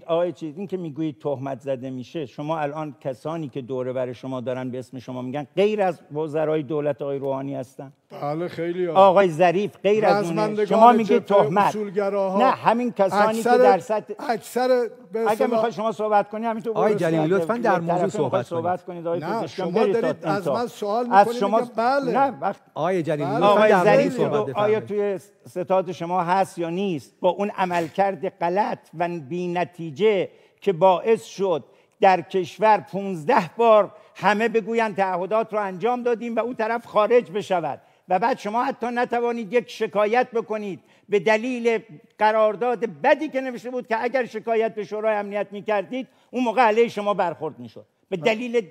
آقای چیز این که میگویید تهمت زده میشه، شما الان کسانی که دوره بر شما دارن به اسم شما میگن غیر از وزرای دولت آقای روحانی هستن؟ بله خیلی آقای ظریف غیر از اونه. شما میگید تهمت. نه همین کسانی که در سطح اکثر اگه میخوای شما صحبت کنی همینطور آقای جلیلی لطفا در موضوع صحبت کنید. آقای نه پزشکیان شما دارید از من سوال میکنید شما بله. نه وقت آقای جلیلی آقای ظریف آیا توی ستاد شما هست یا نیست؟ با اون عملکرد غلط و بی‌نتیجه که باعث شد در کشور 15 بار همه بگویند تعهدات رو انجام دادیم و اون طرف خارج بشود و بعد شما حتی نتوانید یک شکایت بکنید به دلیل قرارداد بدی که نوشته بود که اگر شکایت به شورای امنیت می‌کردید اون موقع علیه شما برخورد می‌شد به دلیل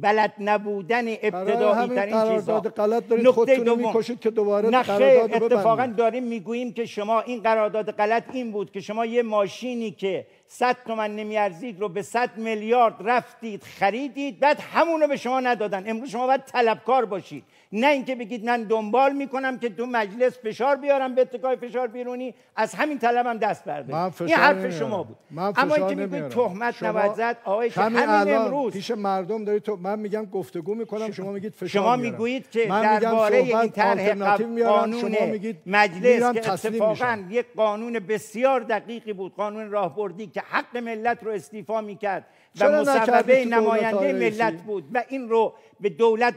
بلد نبودن ابتدایی ترین چیزا. غلط دارید خودتون می‌کشید که دوباره قرارداد ببندید. اتفاقا داریم میگوییم که شما این قرارداد غلط این بود که شما یه ماشینی که 100 تومن نمیارزید رو به 100 میلیارد رفتید خریدید، بعد همونو به شما ندادن. امروز شما باید طلبکار باشید، نه اینکه بگید من دنبال میکنم که تو مجلس فشار بیارم به اتکای فشار بیرونی، از همین طلبم دست بردارید. این حرف شما بود. اما اینکه میگید تهمت نباید زد، آقای همین امروز پیش مردم دارید من میگم گفتگو میکنم شما میگید فشار شما میگویید که درباره این طرح قانون مجلس که اتفاقا یک قانون بسیار دقیقی بود، قانون راهبردی که حق ملت رو استیفا میکرد و مصوبه نماینده ملت بود و این رو به دولت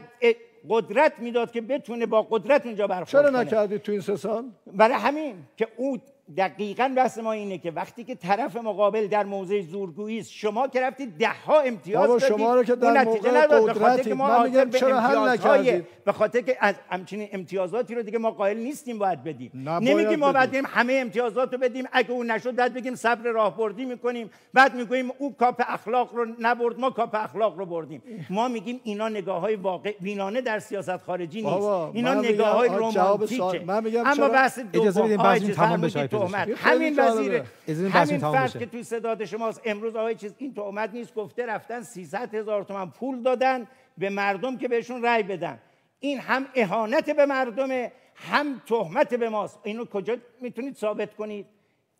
قدرت میداد که بتونه با قدرت اونجا برخورد کنه. چرا نکردید تو این 3 سال؟ برای همین که او دقیقاً بحث ما اینه که وقتی که طرف مقابل در موضع زورگویی است، شما که رفتید 10 ها امتیاز دادید، شما رو که در موقع قدرتید من میگم چرا حل نکردید؟ به خاطر که از همچین امتیازاتی رو دیگه ما قائل نیستیم باید بدیم. نمیگیم ما باید همه امتیازات رو بدیم، اگه اون نشد بعد بگیم صبر راهبردی میکنیم، بعد میگیم او کاپ اخلاق رو نبرد ما کاپ اخلاق رو بردیم. ما میگیم اینا نگاه‌های واقع بینانه در سیاست خارجی نیست، اینا نگاه‌های رمانتیکه. اما بحث اجازه بدید بحث تمام بشه. همین وزیر همین فرد که توی صداد شماست امروز آقای چیز این تهمت نیست، گفته رفتن 300,000 تومان پول دادن به مردم که بهشون رأی بدن. این هم اهانت به مردمه هم تهمت به ماست. اینو کجا میتونید ثابت کنید؟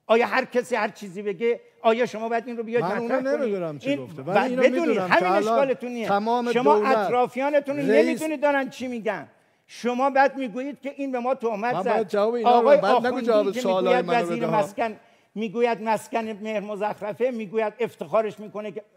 آیا هر کسی هر چیزی بگه آیا شما باید این رو بیاد مطرح کنید؟ من اونو نمیدونم چی گفته ولی اینو بدونید همین اشکالتونیه. شما اطرافیانتون نمیدونید دارن چی میگن. شما بعد میگویید که این به ما تهمت زد. آقای آخوندی که میگوید وزیر مسکن میگوید مسکن مهر مزخرفه، میگوید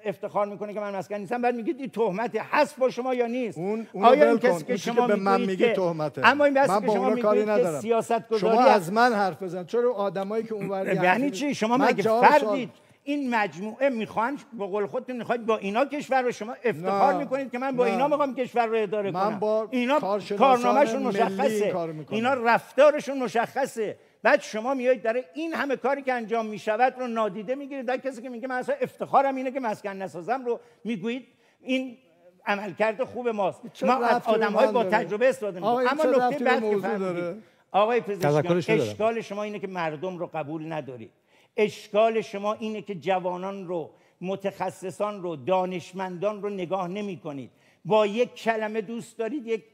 افتخار میکنه که من مسکن نیستم، بعد میگید این تهمت هست با شما یا نیست؟ آیا این کسی که شما به من میگه تهمته؟ اما این بحثی که شما میگید که سیاست گذاری شما از من حرف بزن، چرا آدمایی که اونور یعنی چی؟ شما مگه فردید؟ این مجموعه میخوان به قول خودتون میخواید با اینا کشور رو شما افتخار میکنید که من با اینا میخوام کشور رو اداره کنم. اینا کارنامه‌شون مشخصه، اینا رفتارشون مشخصه. بعد شما میایید در این همه کاری که انجام میشود رو نادیده میگیرید. در کسی که میگه من اصلا افتخارم اینه که مسکن نسازم رو میگویید این عملکرد خوب ماست. ما از آدم‌های با تجربه استفاده می‌کنیم. اما نکته بعد که فهمیدید آقای پزشکیان اشکال شما اینه که مردم رو قبول ندارید. اشکال شما اینه که جوانان رو، متخصصان رو، دانشمندان رو نگاه نمی کنید. با یک کلمه دوست دارید یک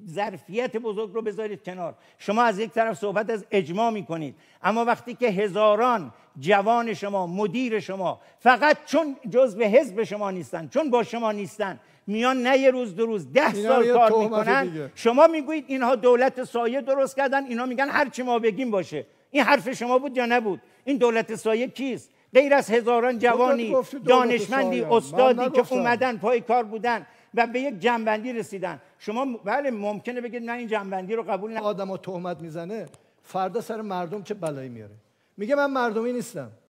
ظرفیت بزرگ رو بذارید کنار. شما از یک طرف صحبت از اجماع می کنید، اما وقتی که هزاران جوان شما، مدیر شما فقط چون جزء حزب شما نیستن، چون با شما نیستن، میان نه یه روز 2 روز 10 سال کار میکنن، شما میگویید اینها دولت سایه درست کردن، اینا میگن هر چی ما بگیم باشه. این حرف شما بود یا نبود؟ این دولت سایه کیست؟ غیر از هزاران جوانی، دانشمندی، استادی که اومدن پای کار بودن و به یک جنبندی رسیدن. شما بله ممکنه بگید من این جنبندی رو قبول ندارم. آدمو تهمت میزنه، فردا سر مردم چه بلایی میاره. میگه من مردمی نیستم.